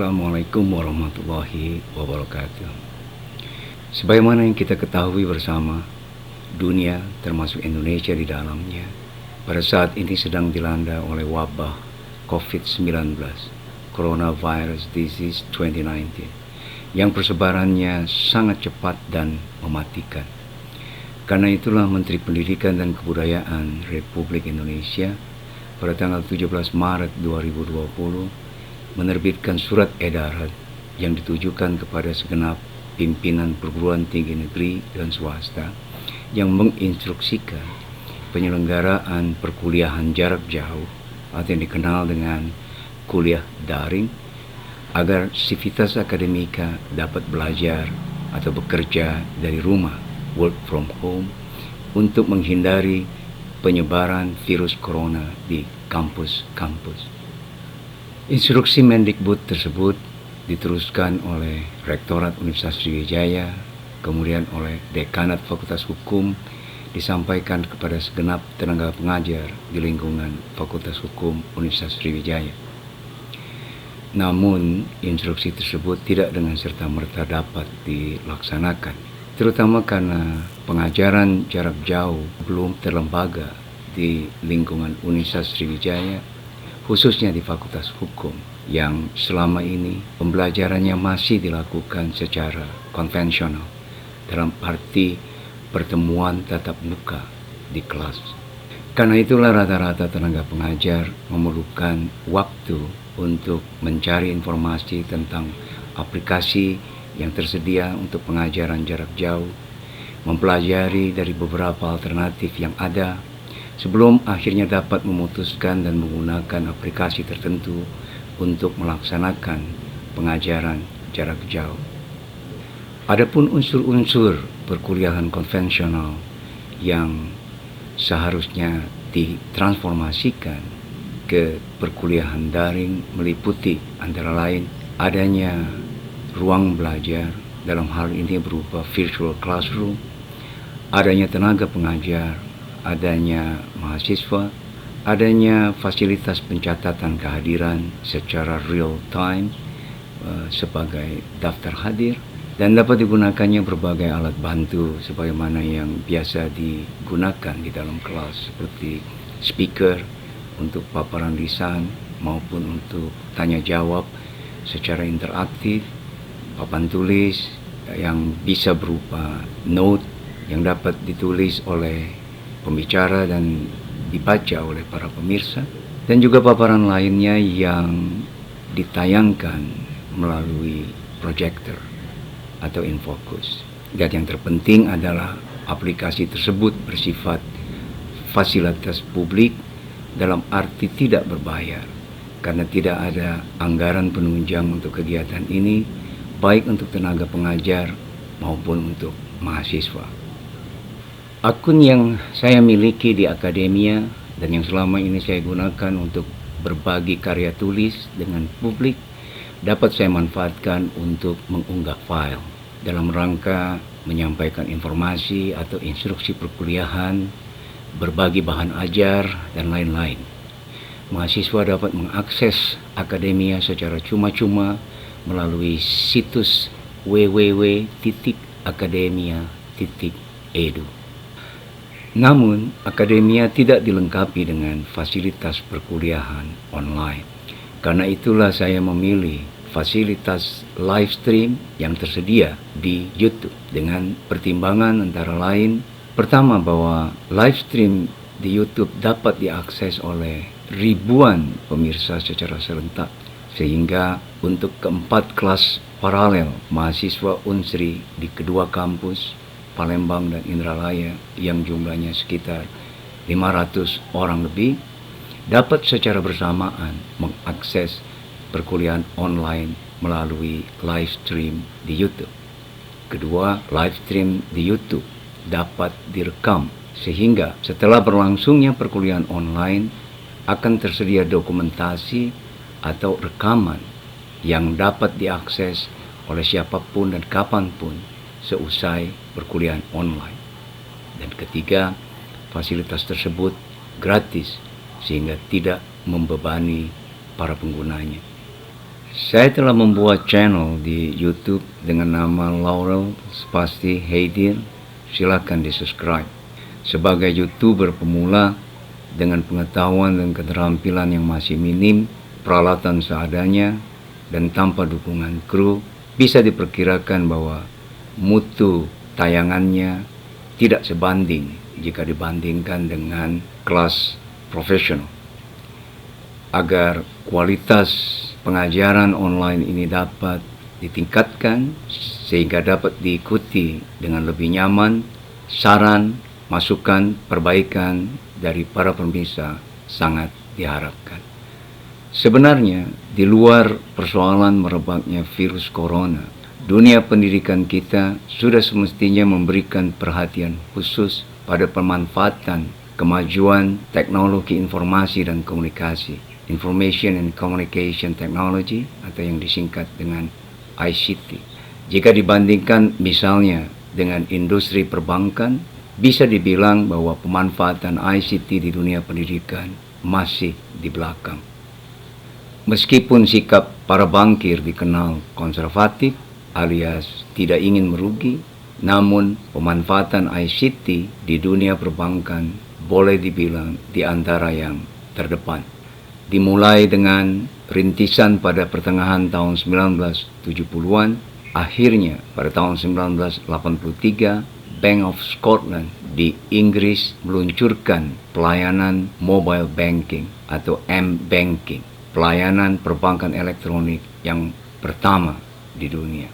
Assalamualaikum warahmatullahi wabarakatuh. Sebagaimana yang kita ketahui bersama, dunia termasuk Indonesia di dalamnya pada saat ini sedang dilanda oleh wabah COVID-19, Coronavirus Disease 2019, yang persebarannya sangat cepat dan mematikan. Karena itulah Menteri Pendidikan dan Kebudayaan Republik Indonesia pada tanggal 17 Maret 2020 menerbitkan surat edaran yang ditujukan kepada segenap pimpinan perguruan tinggi negeri dan swasta yang menginstruksikan penyelenggaraan perkuliahan jarak jauh atau yang dikenal dengan kuliah daring agar sivitas akademika dapat belajar atau bekerja dari rumah, work from home, untuk menghindari penyebaran virus corona di kampus-kampus. Instruksi Mendikbud tersebut diteruskan oleh Rektorat Universitas Sriwijaya, kemudian oleh Dekanat Fakultas Hukum, disampaikan kepada segenap tenaga pengajar di lingkungan Fakultas Hukum Universitas Sriwijaya. Namun, instruksi tersebut tidak dengan serta-merta dapat dilaksanakan, terutama karena pengajaran jarak jauh belum terlembaga di lingkungan Universitas Sriwijaya, khususnya di Fakultas Hukum, yang selama ini pembelajarannya masih dilakukan secara konvensional, dalam arti pertemuan tatap muka di kelas. Karena itulah rata-rata tenaga pengajar memerlukan waktu untuk mencari informasi tentang aplikasi yang tersedia untuk pengajaran jarak jauh, mempelajari dari beberapa alternatif yang ada, sebelum akhirnya dapat memutuskan dan menggunakan aplikasi tertentu untuk melaksanakan pengajaran jarak jauh. Adapun unsur-unsur perkuliahan konvensional yang seharusnya ditransformasikan ke perkuliahan daring meliputi antara lain adanya ruang belajar, dalam hal ini berupa virtual classroom, adanya tenaga pengajar, adanya mahasiswa, adanya fasilitas pencatatan kehadiran secara real time sebagai daftar hadir, dan dapat digunakannya berbagai alat bantu sebagaimana yang biasa digunakan di dalam kelas, seperti speaker untuk paparan lisan maupun untuk tanya jawab secara interaktif, papan tulis yang bisa berupa note yang dapat ditulis oleh pembicara dan dibaca oleh para pemirsa, dan juga paparan lainnya yang ditayangkan melalui proyektor atau infocus. Dan yang terpenting adalah aplikasi tersebut bersifat fasilitas publik dalam arti tidak berbayar, karena tidak ada anggaran penunjang untuk kegiatan ini, baik untuk tenaga pengajar maupun untuk mahasiswa. Akun yang saya miliki di akademia dan yang selama ini saya gunakan untuk berbagi karya tulis dengan publik dapat saya manfaatkan untuk mengunggah file dalam rangka menyampaikan informasi atau instruksi perkuliahan, berbagi bahan ajar, dan lain-lain. Mahasiswa dapat mengakses akademia secara cuma-cuma melalui situs www.akademia.edu. Namun, akademia tidak dilengkapi dengan fasilitas perkuliahan online. Karena itulah saya memilih fasilitas live stream yang tersedia di YouTube dengan pertimbangan antara lain, pertama, bahwa live stream di YouTube dapat diakses oleh ribuan pemirsa secara serentak, sehingga untuk keempat kelas paralel mahasiswa Unsri di kedua kampus, Palembang dan Indralaya, yang jumlahnya sekitar 500 orang lebih, dapat secara bersamaan mengakses perkuliahan online melalui live stream di YouTube. Kedua, live stream di YouTube dapat direkam, sehingga setelah berlangsungnya perkuliahan online akan tersedia dokumentasi atau rekaman yang dapat diakses oleh siapapun dan kapanpun seusai perkuliahan online. Dan ketiga, fasilitas tersebut gratis sehingga tidak membebani para penggunanya. Saya telah membuat channel di YouTube dengan nama Laurel Spasti Heidir. Silakan di-subscribe. Sebagai YouTuber pemula dengan pengetahuan dan keterampilan yang masih minim, peralatan seadanya, dan tanpa dukungan kru, bisa diperkirakan bahwa mutu tayangannya tidak sebanding jika dibandingkan dengan kelas profesional. Agar kualitas pengajaran online ini dapat ditingkatkan sehingga dapat diikuti dengan lebih nyaman, saran, masukan, perbaikan dari para pemirsa sangat diharapkan. Sebenarnya, di luar persoalan merebaknya virus corona, dunia pendidikan kita sudah semestinya memberikan perhatian khusus pada pemanfaatan kemajuan teknologi informasi dan komunikasi, Information and Communication Technology, atau yang disingkat dengan ICT. Jika dibandingkan misalnya dengan industri perbankan, bisa dibilang bahwa pemanfaatan ICT di dunia pendidikan masih di belakang. Meskipun sikap para bankir dikenal konservatif alias tidak ingin merugi, namun pemanfaatan ICT di dunia perbankan boleh dibilang di antara yang terdepan. Dimulai dengan rintisan pada pertengahan tahun 1970-an, akhirnya pada tahun 1983, Bank of Scotland di Inggris meluncurkan pelayanan mobile banking atau M-banking, pelayanan perbankan elektronik yang pertama di dunia.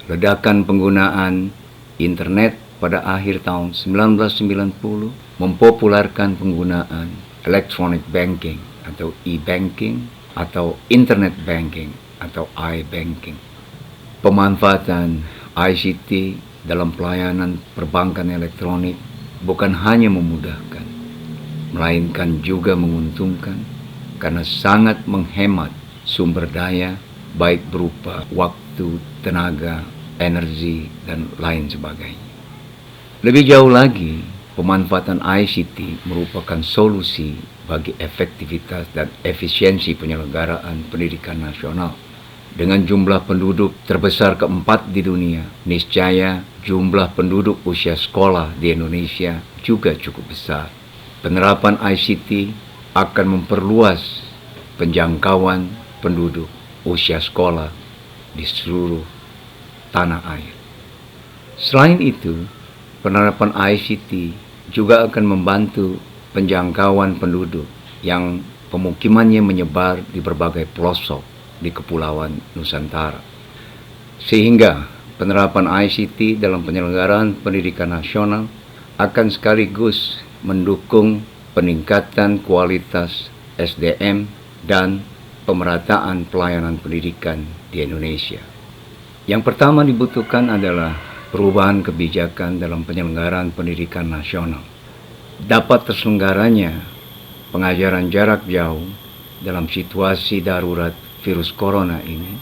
Ledakan penggunaan internet pada akhir tahun 1990 mempopulerkan penggunaan electronic banking atau e-banking atau internet banking atau i-banking. Pemanfaatan ICT dalam pelayanan perbankan elektronik bukan hanya memudahkan, melainkan juga menguntungkan karena sangat menghemat sumber daya baik berupa waktu, tenaga, energi, dan lain sebagainya. Lebih jauh lagi, pemanfaatan ICT merupakan solusi bagi efektivitas dan efisiensi penyelenggaraan pendidikan nasional. Dengan jumlah penduduk terbesar keempat di dunia, niscaya jumlah penduduk usia sekolah di Indonesia juga cukup besar. Penerapan ICT akan memperluas penjangkauan penduduk usia sekolah di seluruh tanah air. Selain itu, penerapan ICT juga akan membantu penjangkauan penduduk yang pemukimannya menyebar di berbagai pelosok di Kepulauan Nusantara. Sehingga penerapan ICT dalam penyelenggaraan pendidikan nasional akan sekaligus mendukung peningkatan kualitas SDM dan pemerataan pelayanan pendidikan di Indonesia. Yang pertama dibutuhkan adalah perubahan kebijakan dalam penyelenggaraan pendidikan nasional. Dapat terselenggaranya pengajaran jarak jauh dalam situasi darurat virus corona ini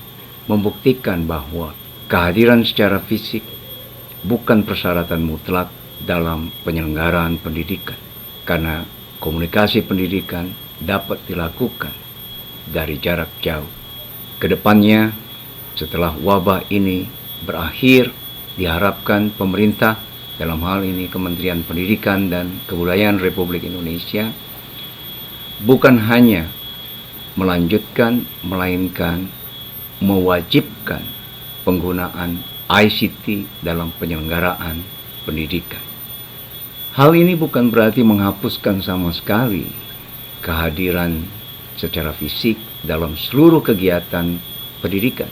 membuktikan bahwa kehadiran secara fisik bukan persyaratan mutlak dalam penyelenggaraan pendidikan, karena komunikasi pendidikan dapat dilakukan dari jarak jauh. Kedepannya, setelah wabah ini berakhir, diharapkan pemerintah, dalam hal ini Kementerian Pendidikan dan Kebudayaan Republik Indonesia, bukan hanya melanjutkan, melainkan mewajibkan penggunaan ICT dalam penyelenggaraan pendidikan. Hal ini bukan berarti menghapuskan sama sekali kehadiran secara fisik dalam seluruh kegiatan pendidikan.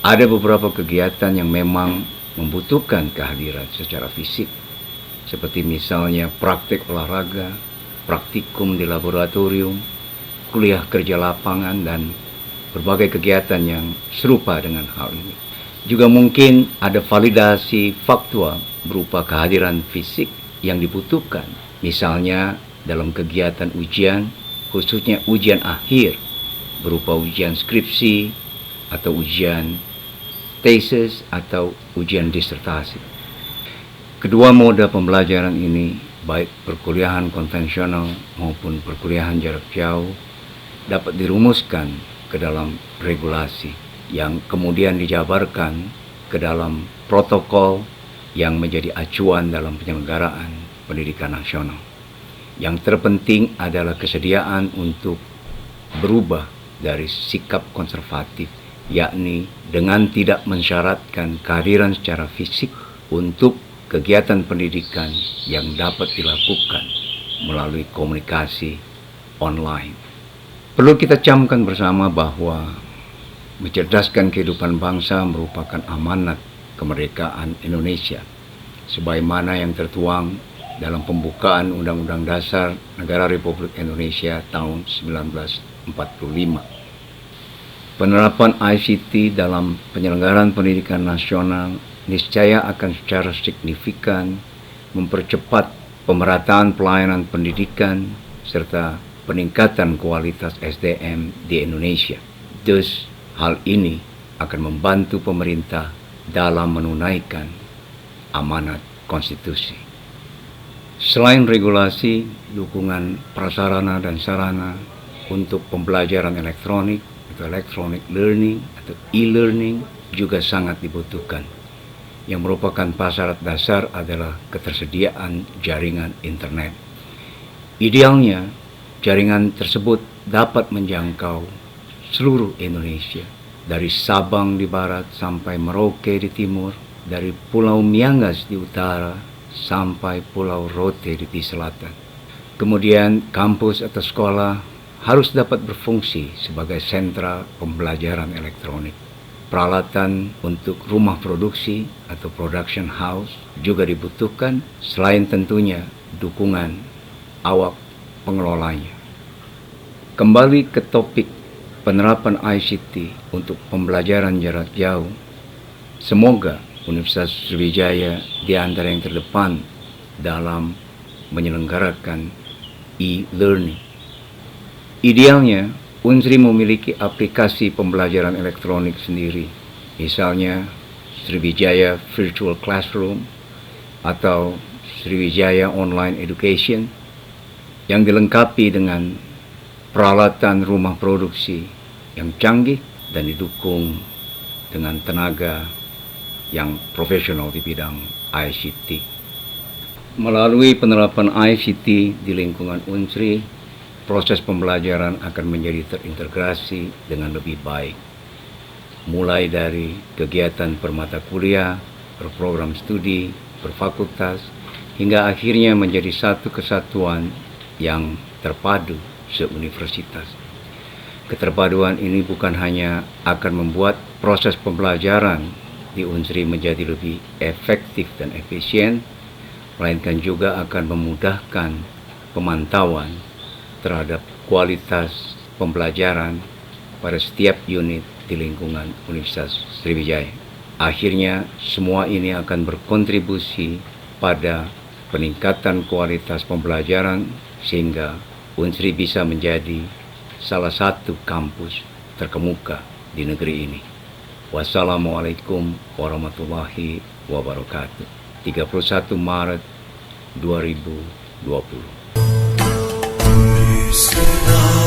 Ada beberapa kegiatan yang memang membutuhkan kehadiran secara fisik, seperti misalnya praktik olahraga, praktikum di laboratorium, kuliah kerja lapangan, dan berbagai kegiatan yang serupa dengan hal ini. Juga mungkin ada validasi faktual berupa kehadiran fisik yang dibutuhkan, misalnya dalam kegiatan ujian, khususnya ujian akhir berupa ujian skripsi atau ujian tesis atau ujian disertasi. Kedua moda pembelajaran ini, baik perkuliahan konvensional maupun perkuliahan jarak jauh, dapat dirumuskan ke dalam regulasi yang kemudian dijabarkan ke dalam protokol yang menjadi acuan dalam penyelenggaraan pendidikan nasional. Yang terpenting adalah kesediaan untuk berubah dari sikap konservatif, yakni dengan tidak mensyaratkan kehadiran secara fisik untuk kegiatan pendidikan yang dapat dilakukan melalui komunikasi online. Perlu kita camkan bersama bahwa mencerdaskan kehidupan bangsa merupakan amanat kemerdekaan Indonesia, sebagaimana yang tertuang dalam pembukaan Undang-Undang Dasar Negara Republik Indonesia tahun 1945. Penerapan ICT dalam penyelenggaraan pendidikan nasional niscaya akan secara signifikan mempercepat pemerataan pelayanan pendidikan serta peningkatan kualitas SDM di Indonesia. Thus, hal ini akan membantu pemerintah dalam menunaikan amanat konstitusi. Selain regulasi, dukungan prasarana dan sarana untuk pembelajaran elektronik atau electronic learning atau e-learning juga sangat dibutuhkan. Yang merupakan prasyarat dasar adalah ketersediaan jaringan internet. Idealnya, jaringan tersebut dapat menjangkau seluruh Indonesia, dari Sabang di barat sampai Merauke di timur, dari Pulau Miangas di utara sampai Pulau Rote di selatan. Kemudian kampus atau sekolah harus dapat berfungsi sebagai sentra pembelajaran elektronik. Peralatan untuk rumah produksi atau production house juga dibutuhkan, selain tentunya dukungan awak pengelolanya. Kembali ke topik penerapan ICT untuk pembelajaran jarak jauh, semoga Universitas Sriwijaya di antara yang terdepan dalam menyelenggarakan e-learning. Idealnya, Unsri memiliki aplikasi pembelajaran elektronik sendiri, misalnya Sriwijaya Virtual Classroom atau Sriwijaya Online Education, yang dilengkapi dengan peralatan rumah produksi yang canggih dan didukung dengan tenaga yang profesional di bidang ICT. Melalui penerapan ICT di lingkungan Unsri, proses pembelajaran akan menjadi terintegrasi dengan lebih baik, mulai dari kegiatan permata kuliah, berprogram studi, berfakultas, hingga akhirnya menjadi satu kesatuan yang terpadu seuniversitas. Keterpaduan ini bukan hanya akan membuat proses pembelajaran di Unsri menjadi lebih efektif dan efisien, melainkan juga akan memudahkan pemantauan terhadap kualitas pembelajaran pada setiap unit di lingkungan Universitas Sriwijaya. Akhirnya, semua ini akan berkontribusi pada peningkatan kualitas pembelajaran sehingga Unsri bisa menjadi salah satu kampus terkemuka di negeri ini. Wassalamualaikum warahmatullahi wabarakatuh. 31 Maret 2020.